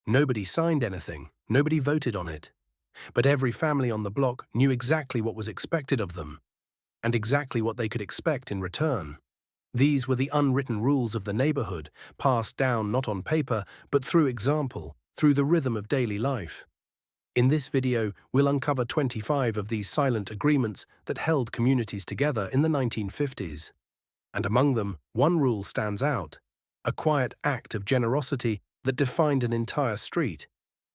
Nobody signed anything, nobody voted on it. But every family on the block knew exactly what was expected of them, and exactly what they could expect in return. These were the unwritten rules of the neighborhood, passed down not on paper, but through example, through the rhythm of daily life. In this video, we'll uncover 25 of these silent agreements that held communities together in the 1950s. And among them, one rule stands out, a quiet act of generosity that defined an entire street.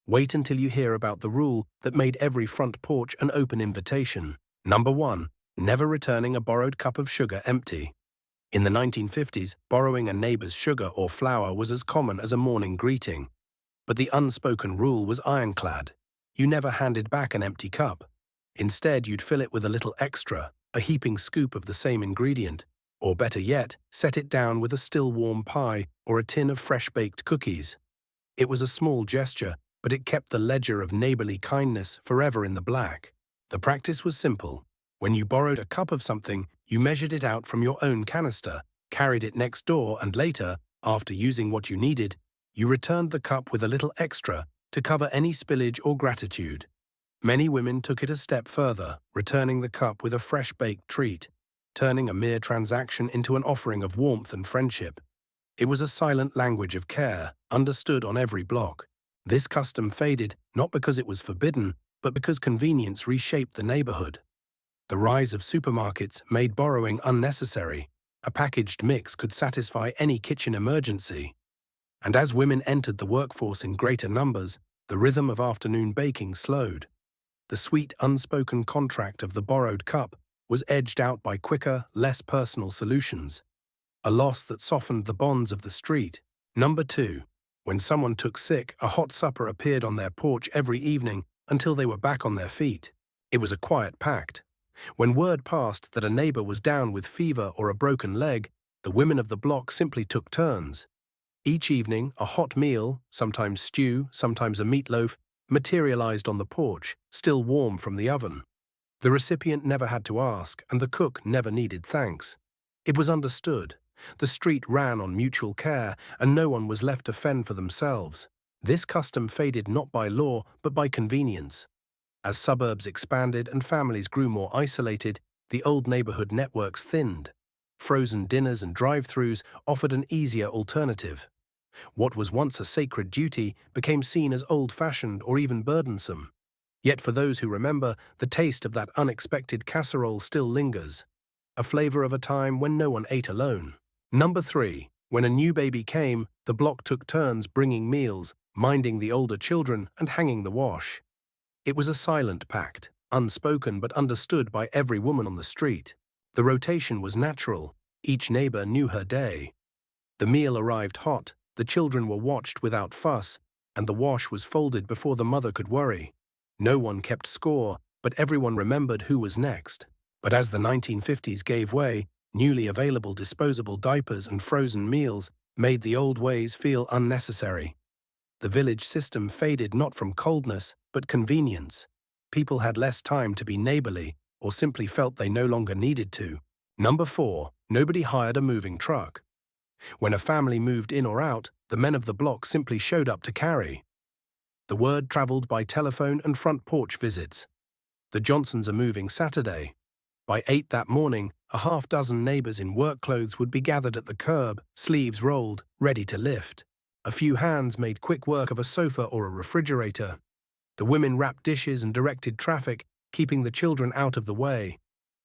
Wait until you hear about the rule that made every front porch an open invitation. Number 1. Never returning a borrowed cup of sugar empty. In the 1950s, borrowing a neighbor's sugar or flour was as common as a morning greeting. But the unspoken rule was ironclad. You never handed back an empty cup. Instead, you'd fill it with a little extra, a heaping scoop of the same ingredient, or better yet, set it down with a still warm pie or a tin of fresh-baked cookies. It was a small gesture, but it kept the ledger of neighborly kindness forever in the black. The practice was simple. When you borrowed a cup of something, you measured it out from your own canister, carried it next door, and later, after using what you needed, you returned the cup with a little extra to cover any spillage or gratitude. Many women took it a step further, returning the cup with a fresh-baked treat, turning a mere transaction into an offering of warmth and friendship. It was a silent language of care, understood on every block. This custom faded not because it was forbidden, but because convenience reshaped the neighborhood. The rise of supermarkets made borrowing unnecessary. A packaged mix could satisfy any kitchen emergency. And as women entered the workforce in greater numbers, the rhythm of afternoon baking slowed. The sweet, unspoken contract of the borrowed cup was edged out by quicker, less personal solutions. A loss that softened the bonds of the street. Number 2. When someone took sick, a hot supper appeared on their porch every evening until they were back on their feet. It was a quiet pact. When word passed that a neighbor was down with fever or a broken leg, the women of the block simply took turns. Each evening, a hot meal, sometimes stew, sometimes a meatloaf, materialized on the porch, still warm from the oven. The recipient never had to ask, and the cook never needed thanks. It was understood. The street ran on mutual care, and no one was left to fend for themselves. This custom faded not by law, but by convenience. As suburbs expanded and families grew more isolated, the old neighborhood networks thinned. Frozen dinners and drive-thrus offered an easier alternative. What was once a sacred duty became seen as old-fashioned or even burdensome. Yet for those who remember, the taste of that unexpected casserole still lingers, a flavor of a time when no one ate alone. Number 3. When a new baby came, the block took turns bringing meals, minding the older children, and hanging the wash. It was a silent pact, unspoken but understood by every woman on the street. The rotation was natural. Each neighbor knew her day. The meal arrived hot, the children were watched without fuss, and the wash was folded before the mother could worry. No one kept score, but everyone remembered who was next. But as the 1950s gave way, newly available disposable diapers and frozen meals made the old ways feel unnecessary. The village system faded not from coldness, but convenience. People had less time to be neighborly, or simply felt they no longer needed to. Number 4. Nobody hired a moving truck. When a family moved in or out, the men of the block simply showed up to carry. The word traveled by telephone and front porch visits. The Johnsons are moving Saturday. By 8 that morning, a half-dozen neighbors in work clothes would be gathered at the curb, sleeves rolled, ready to lift. A few hands made quick work of a sofa or a refrigerator. The women wrapped dishes and directed traffic, keeping the children out of the way.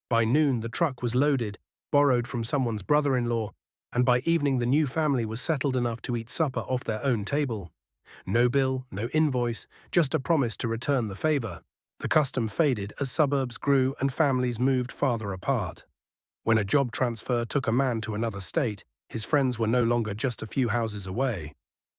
By noon, the truck was loaded, borrowed from someone's brother-in-law, and by evening the new family was settled enough to eat supper off their own table. No bill, no invoice, just a promise to return the favor. The custom faded as suburbs grew and families moved farther apart. When a job transfer took a man to another state, his friends were no longer just a few houses away.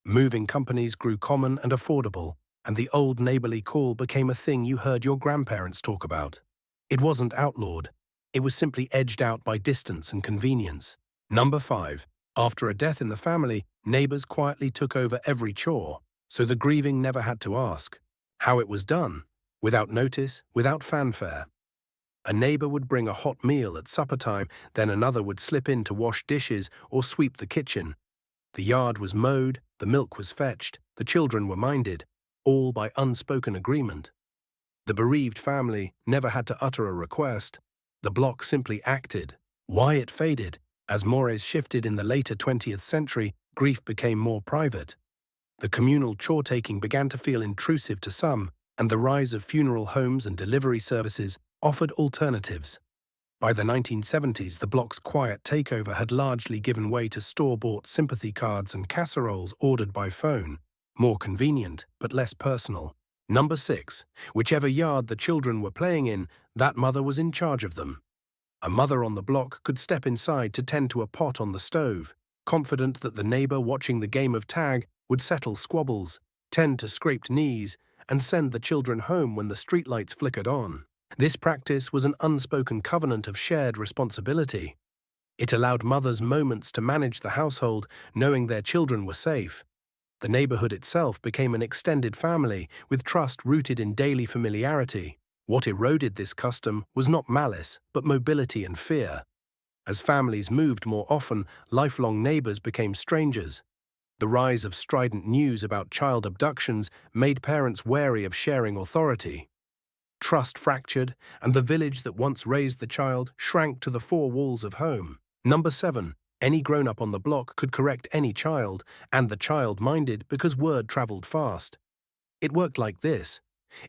Moving companies grew common and affordable, and the old neighborly call became a thing you heard your grandparents talk about. It wasn't outlawed. It was simply edged out by distance and convenience. Number 5. After a death in the family, neighbors quietly took over every chore, so the grieving never had to ask. How it was done? Without notice, without fanfare. A neighbor would bring a hot meal at supper time, then another would slip in to wash dishes or sweep the kitchen. The yard was mowed, the milk was fetched, the children were minded, all by unspoken agreement. The bereaved family never had to utter a request. The block simply acted. Why it faded? As mores shifted in the later 20th century, grief became more private. The communal chore-taking began to feel intrusive to some, and the rise of funeral homes and delivery services offered alternatives. By the 1970s, the block's quiet takeover had largely given way to store-bought sympathy cards and casseroles ordered by phone, more convenient but less personal. Number 6. Whichever yard the children were playing in, that mother was in charge of them. A mother on the block could step inside to tend to a pot on the stove, confident that the neighbor watching the game of tag would settle squabbles, tend to scraped knees, and send the children home when the streetlights flickered on. This practice was an unspoken covenant of shared responsibility. It allowed mothers moments to manage the household, knowing their children were safe. The neighborhood itself became an extended family, with trust rooted in daily familiarity. What eroded this custom was not malice, but mobility and fear. As families moved more often, lifelong neighbors became strangers. The rise of strident news about child abductions made parents wary of sharing authority. Trust fractured, and the village that once raised the child shrank to the four walls of home. Number 7. Any grown-up on the block could correct any child, and the child minded because word traveled fast. It worked like this.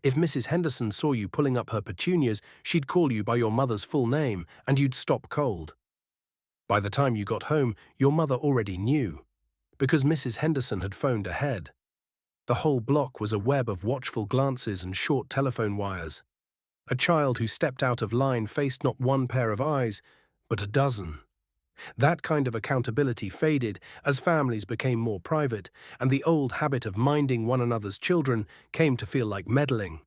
If Mrs. Henderson saw you pulling up her petunias, she'd call you by your mother's full name, and you'd stop cold. By the time you got home, your mother already knew, because Mrs. Henderson had phoned ahead. The whole block was a web of watchful glances and short telephone wires. A child who stepped out of line faced not one pair of eyes, but a dozen. That kind of accountability faded as families became more private, and the old habit of minding one another's children came to feel like meddling.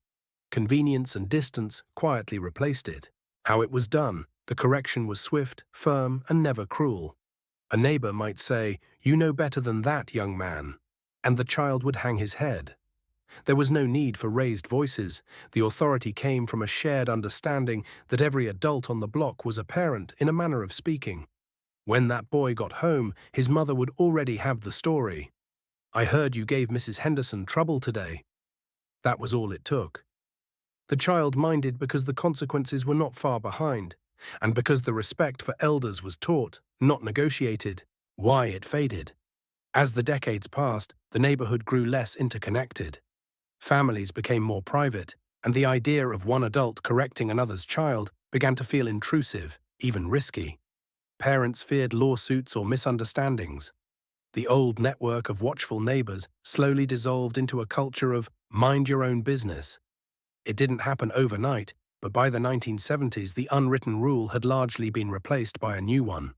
Convenience and distance quietly replaced it. How it was done: the correction was swift, firm, and never cruel. A neighbor might say, "You know better than that, young man," and the child would hang his head. There was no need for raised voices. The authority came from a shared understanding that every adult on the block was a parent in a manner of speaking. When that boy got home, his mother would already have the story. "I heard you gave Mrs. Henderson trouble today." That was all it took. The child minded because the consequences were not far behind, and because the respect for elders was taught, not negotiated. Why it faded? As the decades passed, the neighborhood grew less interconnected. Families became more private, and the idea of one adult correcting another's child began to feel intrusive, even risky. Parents feared lawsuits or misunderstandings. The old network of watchful neighbors slowly dissolved into a culture of mind your own business. It didn't happen overnight, but by the 1970s, the unwritten rule had largely been replaced by a new one.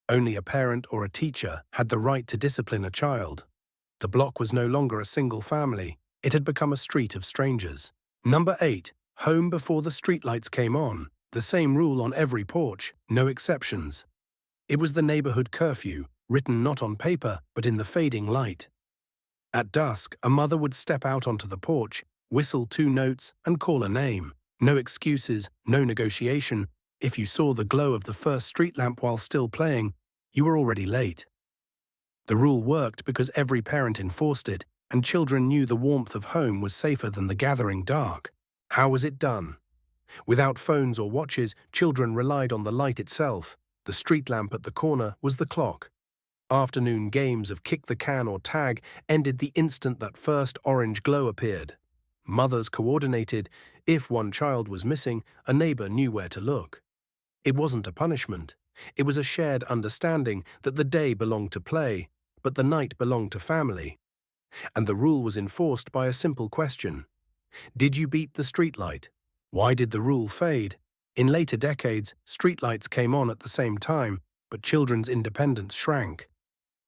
Only a parent or a teacher had the right to discipline a child. The block was no longer a single family. It had become a street of strangers. Number 8. Home before the streetlights came on. The same rule on every porch, no exceptions. It was the neighborhood curfew, written not on paper, but in the fading light. At dusk, a mother would step out onto the porch, whistle 2 notes, and call a name. No excuses, no negotiation. If you saw the glow of the first street lamp while still playing, you were already late. The rule worked because every parent enforced it, and children knew the warmth of home was safer than the gathering dark. How was it done? Without phones or watches, children relied on the light itself. The street lamp at the corner was the clock. Afternoon games of kick the can or tag ended the instant that first orange glow appeared. Mothers coordinated. If one child was missing, a neighbor knew where to look. It wasn't a punishment. It was a shared understanding that the day belonged to play, but the night belonged to family. And the rule was enforced by a simple question. Did you beat the streetlight? Why did the rule fade? In later decades, streetlights came on at the same time, but children's independence shrank.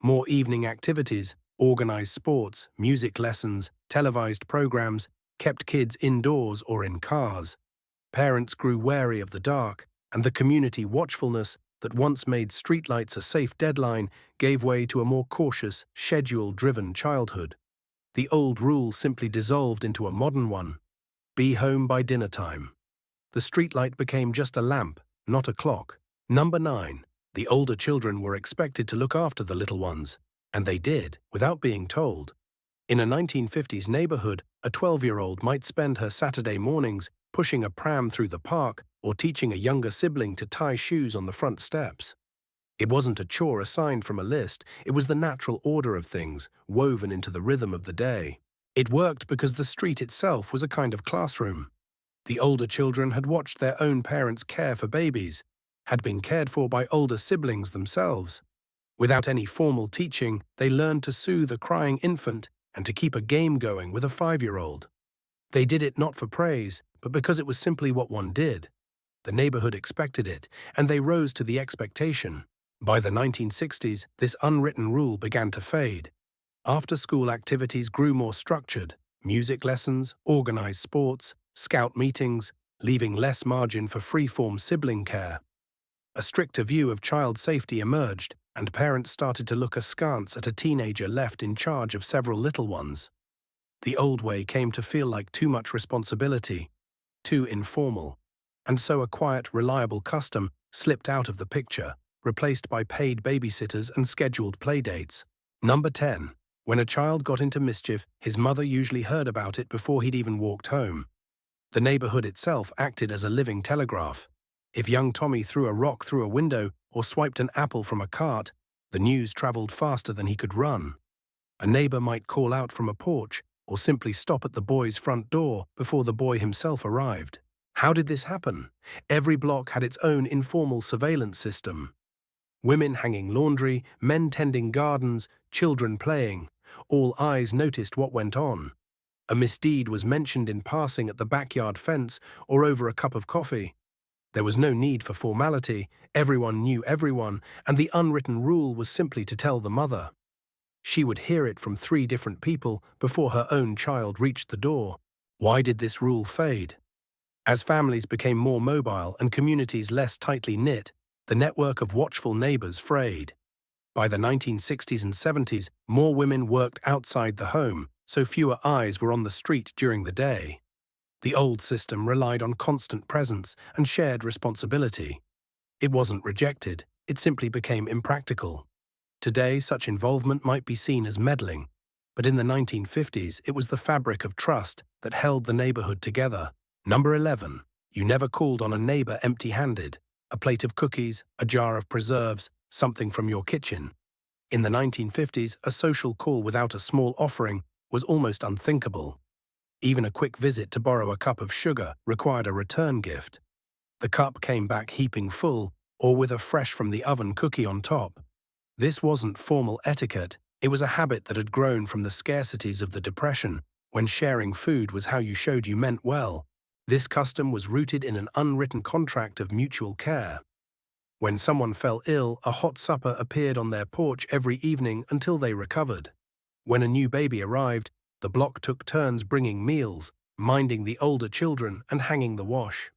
More evening activities, organized sports, music lessons, televised programs kept kids indoors or in cars. Parents grew wary of the dark, and the community watchfulness that once made streetlights a safe deadline gave way to a more cautious, schedule-driven childhood. The old rule simply dissolved into a modern one. Be home by dinner time. The streetlight became just a lamp, not a clock. Number 9. The older children were expected to look after the little ones, And they did, without being told. In a 1950s neighborhood, a 12-year-old might spend her Saturday mornings pushing a pram through the park or teaching a younger sibling to tie shoes on the front steps. It wasn't a chore assigned from a list, it was the natural order of things, woven into the rhythm of the day. It worked because the street itself was a kind of classroom. The older children had watched their own parents care for babies, had been cared for by older siblings themselves. Without any formal teaching, they learned to soothe a crying infant and to keep a game going with a 5-year-old. They did it not for praise, but because it was simply what one did. The neighborhood expected it, and they rose to the expectation. By the 1960s, this unwritten rule began to fade. After-school activities grew more structured: music lessons, organized sports, scout meetings, leaving less margin for free-form sibling care. A stricter view of child safety emerged, and parents started to look askance at a teenager left in charge of several little ones. The old way came to feel like too much responsibility, too informal, and so a quiet, reliable custom slipped out of the picture, replaced by paid babysitters and scheduled playdates. Number 10. When a child got into mischief, his mother usually heard about it before he'd even walked home. The neighborhood itself acted as a living telegraph. If young Tommy threw a rock through a window or swiped an apple from a cart, the news traveled faster than he could run. A neighbor might call out from a porch or simply stop at the boy's front door before the boy himself arrived. How did this happen? Every block had its own informal surveillance system. Women hanging laundry, men tending gardens, children playing. All eyes noticed what went on. A misdeed was mentioned in passing at the backyard fence or over a cup of coffee. There was no need for formality, everyone knew everyone, and the unwritten rule was simply to tell the mother. She would hear it from 3 different people before her own child reached the door. Why did this rule fade? As families became more mobile and communities less tightly knit, the network of watchful neighbors frayed. By the 1960s and 70s, more women worked outside the home, so fewer eyes were on the street during the day. The old system relied on constant presence and shared responsibility. It wasn't rejected, it simply became impractical. Today, such involvement might be seen as meddling, but in the 1950s, it was the fabric of trust that held the neighborhood together. Number 11. You never called on a neighbor empty-handed. A plate of cookies, a jar of preserves, something from your kitchen. In the 1950s, a social call without a small offering was almost unthinkable. Even a quick visit to borrow a cup of sugar required a return gift. The cup came back heaping full, or with a fresh-from-the-oven cookie on top. This wasn't formal etiquette, it was a habit that had grown from the scarcities of the Depression, when sharing food was how you showed you meant well. This custom was rooted in an unwritten contract of mutual care. When someone fell ill, a hot supper appeared on their porch every evening until they recovered. When a new baby arrived, the block took turns bringing meals, minding the older children, and hanging the wash.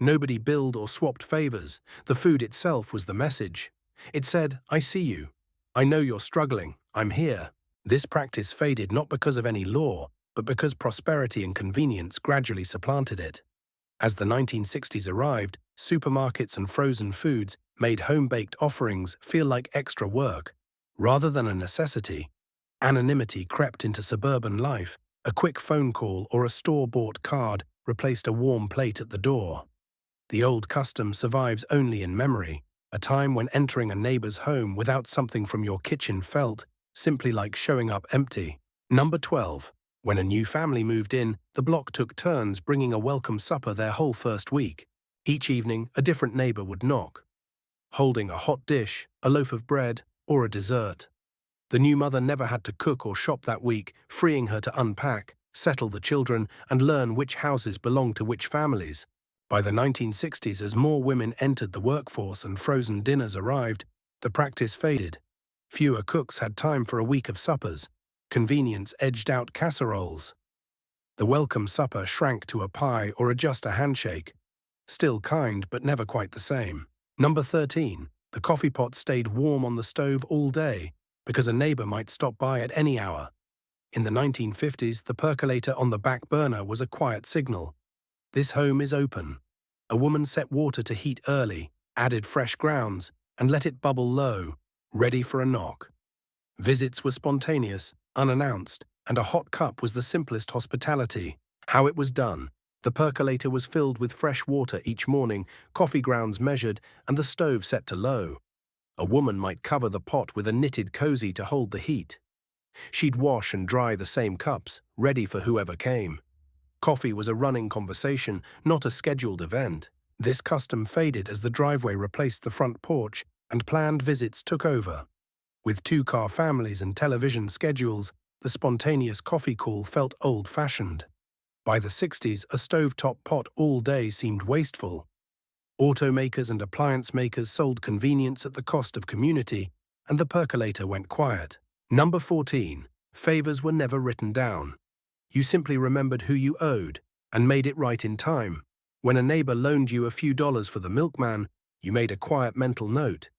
Nobody billed or swapped favors. The food itself was the message. It said, "I see you. I know you're struggling. I'm here." This practice faded not because of any law, but because prosperity and convenience gradually supplanted it. As the 1960s arrived, supermarkets and frozen foods made home-baked offerings feel like extra work, rather than a necessity. Anonymity crept into suburban life. A quick phone call or a store-bought card replaced a warm plate at the door. The old custom survives only in memory, a time when entering a neighbor's home without something from your kitchen felt simply like showing up empty. Number 12. When a new family moved in, the block took turns bringing a welcome supper their whole first week. Each evening, a different neighbor would knock, holding a hot dish, a loaf of bread, or a dessert. The new mother never had to cook or shop that week, freeing her to unpack, settle the children, and learn which houses belonged to which families. By the 1960s, as more women entered the workforce and frozen dinners arrived, the practice faded. Fewer cooks had time for a week of suppers. Convenience edged out casseroles. The welcome supper shrank to a pie or just a handshake. Still kind, but never quite the same. Number 13. The coffee pot stayed warm on the stove all day, because a neighbor might stop by at any hour. In the 1950s, the percolator on the back burner was a quiet signal. This home is open. A woman set water to heat early, added fresh grounds, and let it bubble low, ready for a knock. Visits were spontaneous, unannounced, and a hot cup was the simplest hospitality. How it was done. The percolator was filled with fresh water each morning, coffee grounds measured, and the stove set to low. A woman might cover the pot with a knitted cozy to hold the heat. She'd wash and dry the same cups, ready for whoever came. Coffee was a running conversation, not a scheduled event. This custom faded as the driveway replaced the front porch and planned visits took over. With two-car families and television schedules, the spontaneous coffee call felt old-fashioned. By the 60s, a stovetop pot all day seemed wasteful. Automakers and appliance makers sold convenience at the cost of community, and the percolator went quiet. Number 14. Favors were never written down. You simply remembered who you owed and made it right in time. When a neighbor loaned you a few dollars for the milkman, you made a quiet mental note.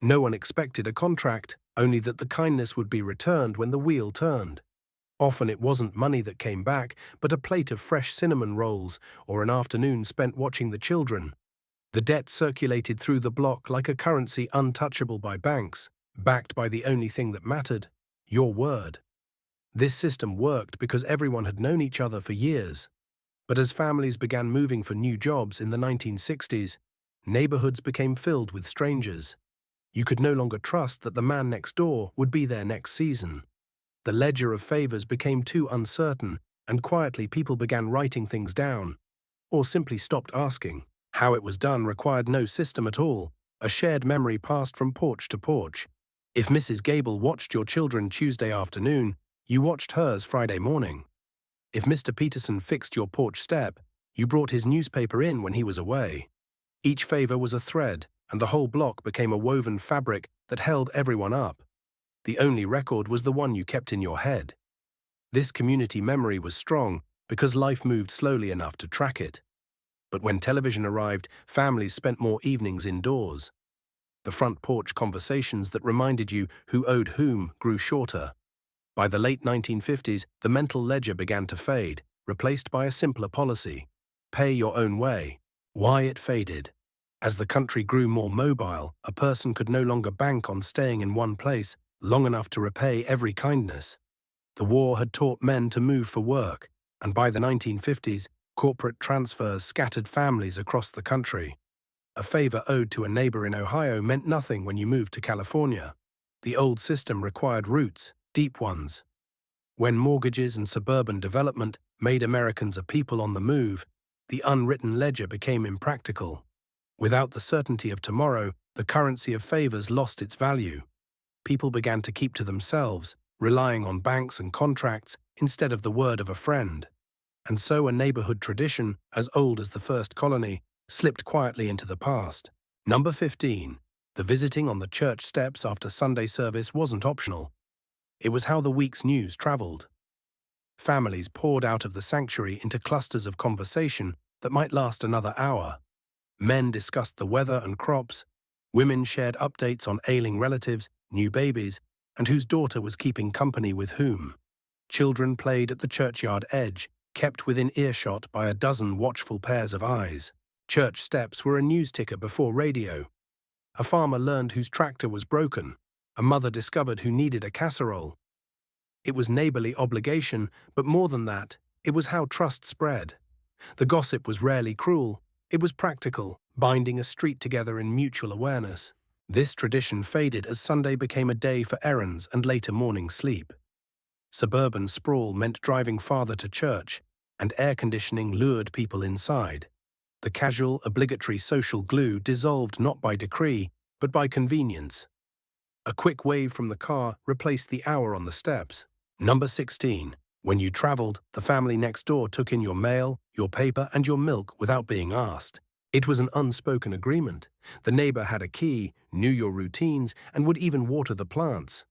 No one expected a contract, only that the kindness would be returned when the wheel turned. Often it wasn't money that came back, but a plate of fresh cinnamon rolls or an afternoon spent watching the children. The debt circulated through the block like a currency untouchable by banks, backed by the only thing that mattered, your word. This system worked because everyone had known each other for years. But as families began moving for new jobs in the 1960s, neighborhoods became filled with strangers. You could no longer trust that the man next door would be there next season. The ledger of favors became too uncertain, and quietly people began writing things down, or simply stopped asking. How it was done required no system at all, a shared memory passed from porch to porch. If Mrs. Gable watched your children Tuesday afternoon, you watched hers Friday morning. If Mr. Peterson fixed your porch step, you brought his newspaper in when he was away. Each favor was a thread, and the whole block became a woven fabric that held everyone up. The only record was the one you kept in your head. This community memory was strong because life moved slowly enough to track it. But when television arrived, families spent more evenings indoors. The front porch conversations that reminded you who owed whom grew shorter. By the late 1950s, the mental ledger began to fade, replaced by a simpler policy: pay your own way. Why it faded? As the country grew more mobile, a person could no longer bank on staying in one place long enough to repay every kindness. The war had taught men to move for work, and by the 1950s, corporate transfers scattered families across the country. A favor owed to a neighbor in Ohio meant nothing when you moved to California. The old system required roots, deep ones. When mortgages and suburban development made Americans a people on the move, the unwritten ledger became impractical. Without the certainty of tomorrow, the currency of favors lost its value. People began to keep to themselves, relying on banks and contracts instead of the word of a friend. And so a neighborhood tradition, as old as the first colony, slipped quietly into the past. Number 15. The visiting on the church steps after Sunday service wasn't optional. It was how the week's news traveled. Families poured out of the sanctuary into clusters of conversation that might last another hour. Men discussed the weather and crops. Women shared updates on ailing relatives, new babies, and whose daughter was keeping company with whom. Children played at the churchyard edge, kept within earshot by a dozen watchful pairs of eyes. Church steps were a news ticker before radio. A farmer learned whose tractor was broken. A mother discovered who needed a casserole. It was neighborly obligation, but more than that, it was how trust spread. The gossip was rarely cruel. It was practical, binding a street together in mutual awareness. This tradition faded as Sunday became a day for errands and later morning sleep. Suburban sprawl meant driving farther to church, and air conditioning lured people inside. The casual, obligatory social glue dissolved not by decree, but by convenience. A quick wave from the car replaced the hour on the steps. Number 16. When you traveled, the family next door took in your mail, your paper, and your milk without being asked. It was an unspoken agreement. The neighbor had a key, knew your routines, and would even water the plants.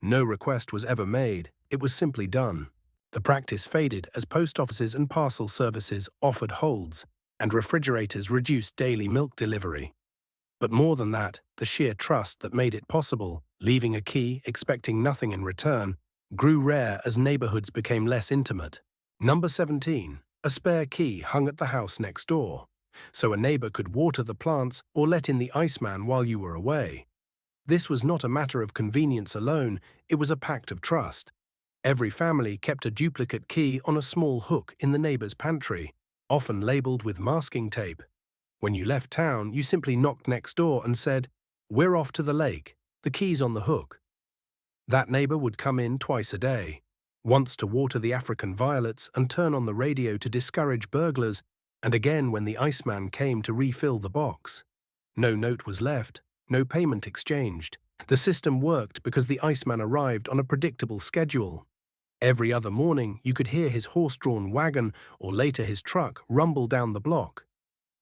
No request was ever made. It was simply done. The practice faded as post offices and parcel services offered holds, and refrigerators reduced daily milk delivery. But more than that, the sheer trust that made it possible, leaving a key, expecting nothing in return, grew rare as neighborhoods became less intimate. Number 17. A spare key hung at the house next door, so a neighbor could water the plants or let in the iceman while you were away. This was not a matter of convenience alone, it was a pact of trust. Every family kept a duplicate key on a small hook in the neighbor's pantry, often labeled with masking tape. When you left town, you simply knocked next door and said, "We're off to the lake. The key's on the hook." That neighbor would come in twice a day, once to water the African violets and turn on the radio to discourage burglars, and again when the Iceman came to refill the box. No note was left, no payment exchanged. The system worked because the Iceman arrived on a predictable schedule. Every other morning, you could hear his horse-drawn wagon or later his truck rumble down the block.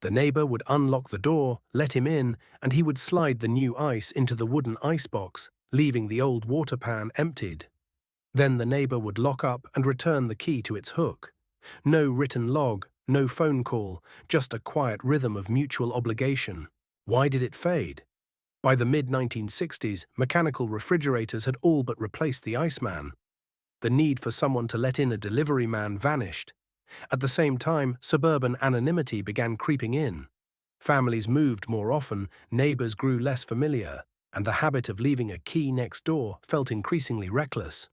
The neighbor would unlock the door, let him in, and he would slide the new ice into the wooden icebox, leaving the old water pan emptied. Then the neighbor would lock up and return the key to its hook. No written log, no phone call, just a quiet rhythm of mutual obligation. Why did it fade? By the mid-1960s, mechanical refrigerators had all but replaced the Iceman. The need for someone to let in a delivery man vanished. At the same time, suburban anonymity began creeping in. Families moved more often, neighbors grew less familiar, and the habit of leaving a key next door felt increasingly reckless.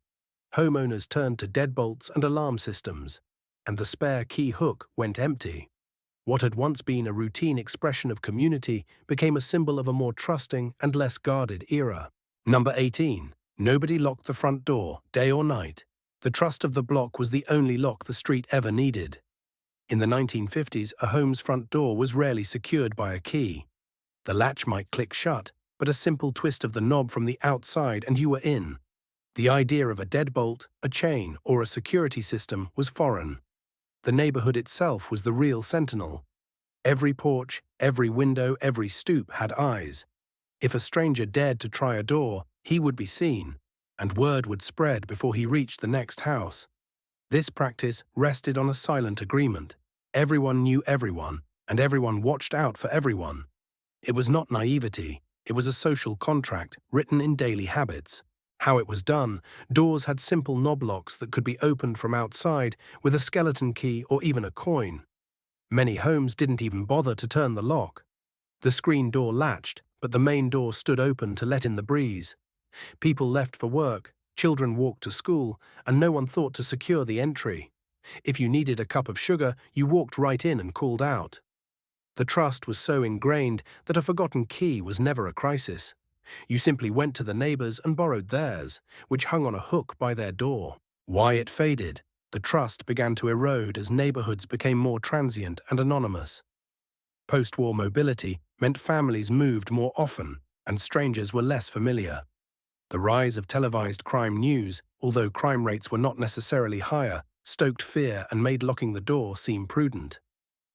Homeowners turned to deadbolts and alarm systems, and the spare key hook went empty. What had once been a routine expression of community became a symbol of a more trusting and less guarded era. Number 18. Nobody locked the front door, day or night. The trust of the block was the only lock the street ever needed. In the 1950s, a home's front door was rarely secured by a key. The latch might click shut, but a simple twist of the knob from the outside and you were in. The idea of a deadbolt, a chain, or a security system was foreign. The neighborhood itself was the real sentinel. Every porch, every window, every stoop had eyes. If a stranger dared to try a door, he would be seen, and word would spread before he reached the next house. This practice rested on a silent agreement. Everyone knew everyone, and everyone watched out for everyone. It was not naivety, it was a social contract written in daily habits. How it was done, doors had simple knob locks that could be opened from outside with a skeleton key or even a coin. Many homes didn't even bother to turn the lock. The screen door latched, but the main door stood open to let in the breeze. People left for work, children walked to school, and no one thought to secure the entry. If you needed a cup of sugar, you walked right in and called out. The trust was so ingrained that a forgotten key was never a crisis. You simply went to the neighbors and borrowed theirs, which hung on a hook by their door. Why it faded? The trust began to erode as neighborhoods became more transient and anonymous. Post-war mobility meant families moved more often, and strangers were less familiar. The rise of televised crime news, although crime rates were not necessarily higher, stoked fear and made locking the door seem prudent.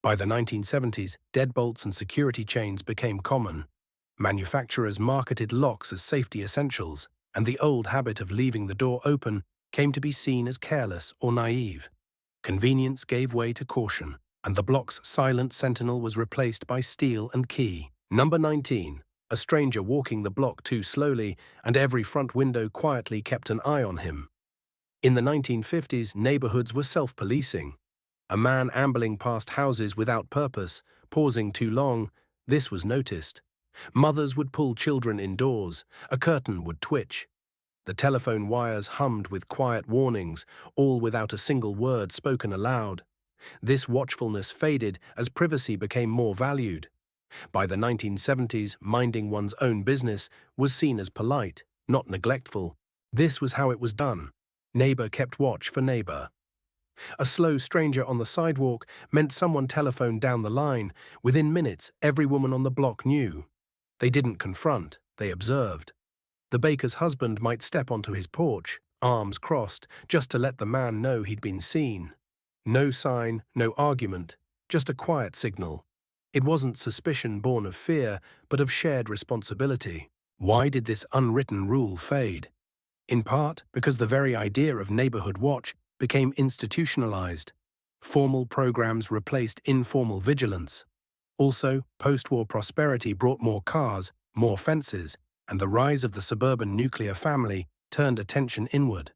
By the 1970s, deadbolts and security chains became common. Manufacturers marketed locks as safety essentials, and the old habit of leaving the door open came to be seen as careless or naive. Convenience gave way to caution, and the block's silent sentinel was replaced by steel and key. Number 19. A stranger walking the block too slowly, and every front window quietly kept an eye on him. In the 1950s, neighborhoods were self-policing. A man ambling past houses without purpose, pausing too long, this was noticed. Mothers would pull children indoors, a curtain would twitch. The telephone wires hummed with quiet warnings, all without a single word spoken aloud. This watchfulness faded as privacy became more valued. By the 1970s, minding one's own business was seen as polite, not neglectful. This was how it was done. Neighbor kept watch for neighbor. A slow stranger on the sidewalk meant someone telephoned down the line. Within minutes, every woman on the block knew. They didn't confront, they observed. The baker's husband might step onto his porch, arms crossed, just to let the man know he'd been seen. No sign, no argument, just a quiet signal. It wasn't suspicion born of fear, but of shared responsibility. Why did this unwritten rule fade? In part because the very idea of neighborhood watch became institutionalized. Formal programs replaced informal vigilance. Also, post-war prosperity brought more cars, more fences, and the rise of the suburban nuclear family turned attention inward.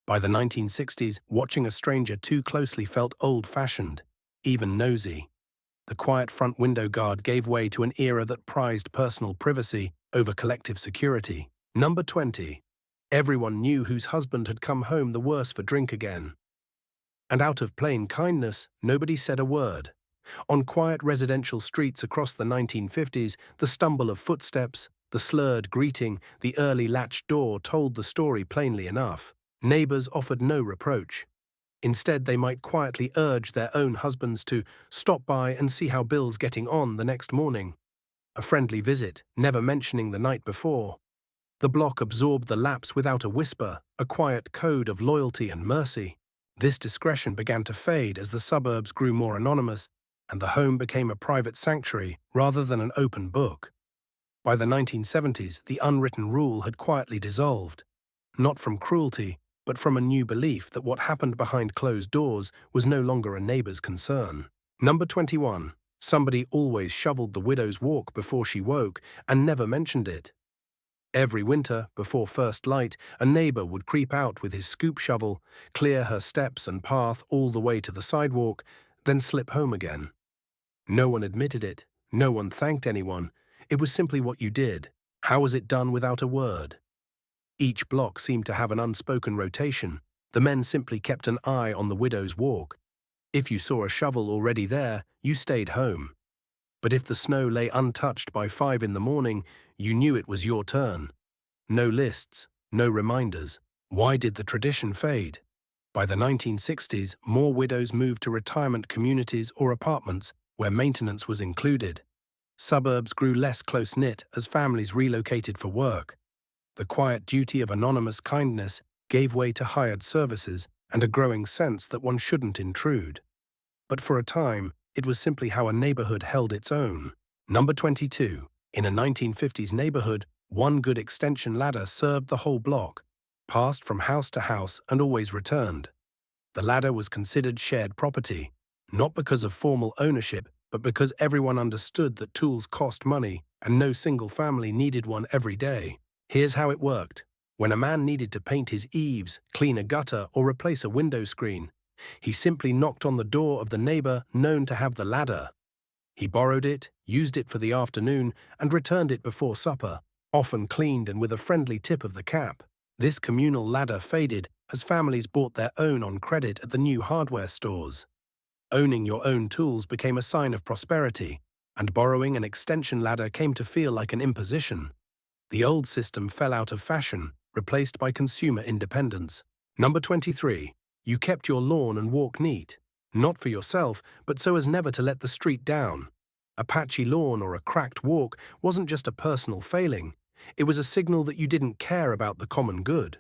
By the 1960s, watching a stranger too closely felt old-fashioned, even nosy. The quiet front window guard gave way to an era that prized personal privacy over collective security. Number 20. Everyone knew whose husband had come home the worse for drink again. And out of plain kindness, nobody said a word. On quiet residential streets across the 1950s, the stumble of footsteps, the slurred greeting, the early latched door told the story plainly enough. Neighbors offered no reproach. Instead, they might quietly urge their own husbands to stop by and see how Bill's getting on the next morning. A friendly visit, never mentioning the night before. The block absorbed the lapse without a whisper, a quiet code of loyalty and mercy. This discretion began to fade as the suburbs grew more anonymous, and the home became a private sanctuary rather than an open book. By the 1970s, the unwritten rule had quietly dissolved, not from cruelty, but from a new belief that what happened behind closed doors was no longer a neighbor's concern. Number 21. Somebody always shoveled the widow's walk before she woke and never mentioned it. Every winter, before first light, a neighbor would creep out with his scoop shovel, clear her steps and path all the way to the sidewalk, then slip home again. No one admitted it, no one thanked anyone. It was simply what you did. How was it done without a word? Each block seemed to have an unspoken rotation. The men simply kept an eye on the widow's walk. If you saw a shovel already there, you stayed home. But if the snow lay untouched by 5 in the morning, you knew it was your turn. No lists, no reminders. Why did the tradition fade? By the 1960s, more widows moved to retirement communities or apartments where maintenance was included. Suburbs grew less close-knit as families relocated for work. The quiet duty of anonymous kindness gave way to hired services and a growing sense that one shouldn't intrude. But for a time, it was simply how a neighborhood held its own. Number 22. In a 1950s neighborhood, one good extension ladder served the whole block, passed from house to house and always returned. The ladder was considered shared property, not because of formal ownership, but because everyone understood that tools cost money and no single family needed one every day. Here's how it worked. When a man needed to paint his eaves, clean a gutter, or replace a window screen, he simply knocked on the door of the neighbor known to have the ladder. He borrowed it, used it for the afternoon, and returned it before supper, often cleaned and with a friendly tip of the cap. This communal ladder faded as families bought their own on credit at the new hardware stores. Owning your own tools became a sign of prosperity, and borrowing an extension ladder came to feel like an imposition. The old system fell out of fashion, replaced by consumer independence. Number 23. You kept your lawn and walk neat. Not for yourself, but so as never to let the street down. A patchy lawn or a cracked walk wasn't just a personal failing. It was a signal that you didn't care about the common good.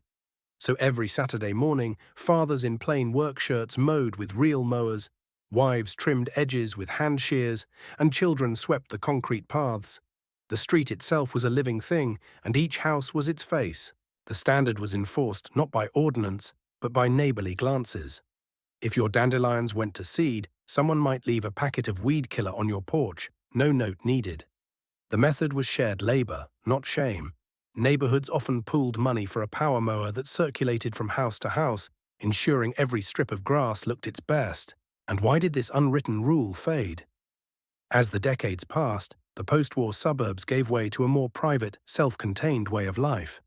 So every Saturday morning, fathers in plain work shirts mowed with real mowers, wives trimmed edges with hand shears, and children swept the concrete paths. The street itself was a living thing, and each house was its face. The standard was enforced not by ordinance, but by neighborly glances. If your dandelions went to seed, someone might leave a packet of weed killer on your porch, no note needed. The method was shared labor, not shame. Neighborhoods often pooled money for a power mower that circulated from house to house, ensuring every strip of grass looked its best. And why did this unwritten rule fade? As the decades passed, the post-war suburbs gave way to a more private, self-contained way of life.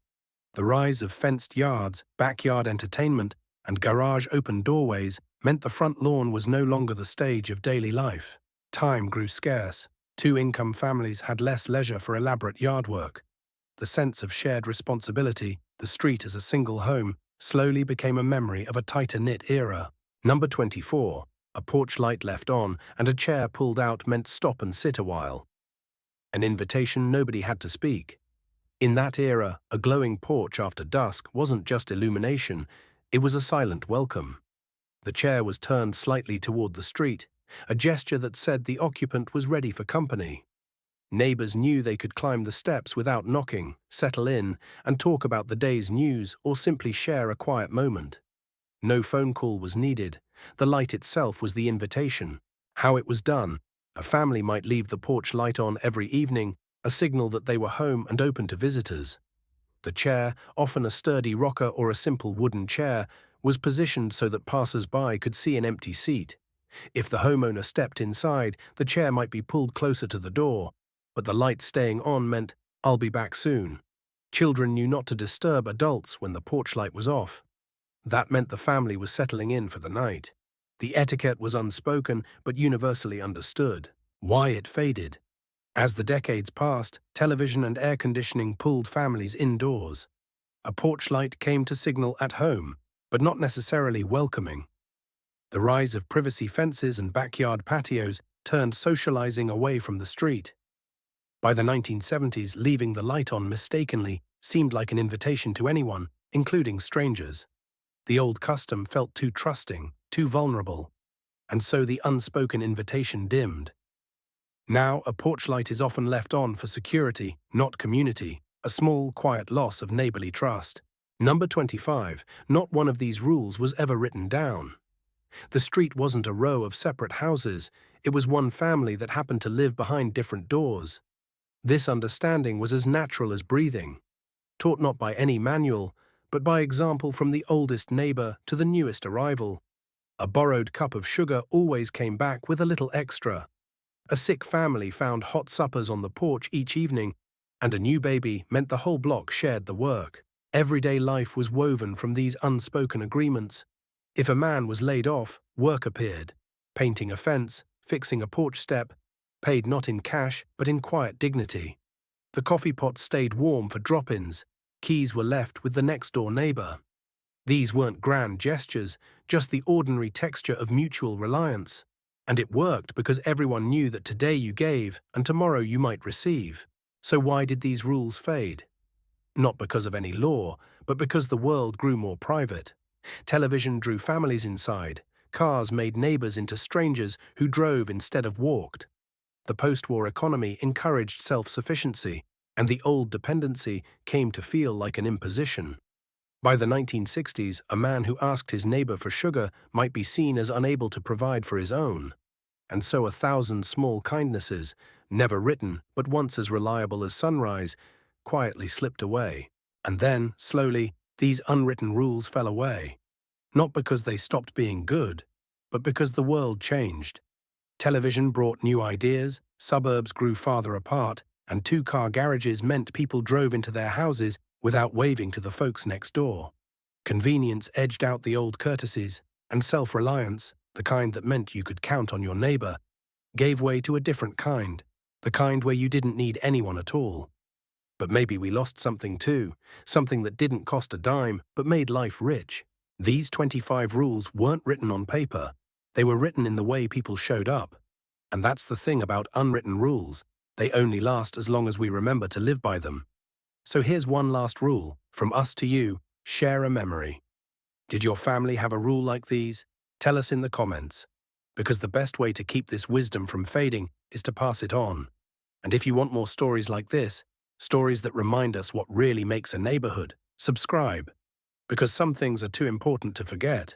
The rise of fenced yards, backyard entertainment, and garage open doorways meant the front lawn was no longer the stage of daily life. Time grew scarce. Two-income families had less leisure for elaborate yard work. The sense of shared responsibility, the street as a single home, slowly became a memory of a tighter-knit era. Number 24. A porch light left on and a chair pulled out meant stop and sit a while. An invitation nobody had to speak. In that era, a glowing porch after dusk wasn't just illumination, it was a silent welcome. The chair was turned slightly toward the street, a gesture that said the occupant was ready for company. Neighbors knew they could climb the steps without knocking, settle in, and talk about the day's news or simply share a quiet moment. No phone call was needed. The light itself was the invitation. How it was done: a family might leave the porch light on every evening, a signal that they were home and open to visitors. The chair, often a sturdy rocker or a simple wooden chair, was positioned so that passers-by could see an empty seat. If the homeowner stepped inside, the chair might be pulled closer to the door, but the light staying on meant, "I'll be back soon." Children knew not to disturb adults when the porch light was off. That meant the family was settling in for the night. The etiquette was unspoken but universally understood. Why it faded? As the decades passed, television and air conditioning pulled families indoors. A porch light came to signal at home, but not necessarily welcoming. The rise of privacy fences and backyard patios turned socializing away from the street. By the 1970s, leaving the light on mistakenly seemed like an invitation to anyone, including strangers. The old custom felt too trusting, too vulnerable, and so the unspoken invitation dimmed. Now, a porch light is often left on for security, not community, a small, quiet loss of neighborly trust. Number 25. Not one of these rules was ever written down. The street wasn't a row of separate houses, it was one family that happened to live behind different doors. This understanding was as natural as breathing, taught not by any manual, but by example from the oldest neighbor to the newest arrival. A borrowed cup of sugar always came back with a little extra. A sick family found hot suppers on the porch each evening, and a new baby meant the whole block shared the work. Everyday life was woven from these unspoken agreements. If a man was laid off, work appeared. Painting a fence, fixing a porch step, paid not in cash but in quiet dignity. The coffee pot stayed warm for drop-ins. Keys were left with the next-door neighbor. These weren't grand gestures, just the ordinary texture of mutual reliance. And it worked because everyone knew that today you gave and tomorrow you might receive. So why did these rules fade? Not because of any law, but because the world grew more private. Television drew families inside. Cars made neighbors into strangers who drove instead of walked. The post-war economy encouraged self-sufficiency, and the old dependency came to feel like an imposition. By the 1960s, a man who asked his neighbor for sugar might be seen as unable to provide for his own. And so 1,000 small kindnesses, never written but once as reliable as sunrise, quietly slipped away. And then, slowly, these unwritten rules fell away. Not because they stopped being good, but because the world changed. Television brought new ideas, suburbs grew farther apart, and two-car garages meant people drove into their houses without waving to the folks next door. Convenience edged out the old courtesies, and self-reliance, the kind that meant you could count on your neighbor, gave way to a different kind, the kind where you didn't need anyone at all. But maybe we lost something too, something that didn't cost a dime but made life rich. These 25 rules weren't written on paper, they were written in the way people showed up. And that's the thing about unwritten rules, they only last as long as we remember to live by them. So here's one last rule, from us to you, share a memory. Did your family have a rule like these? Tell us in the comments. Because the best way to keep this wisdom from fading is to pass it on. And if you want more stories like this, stories that remind us what really makes a neighborhood, subscribe. Because some things are too important to forget.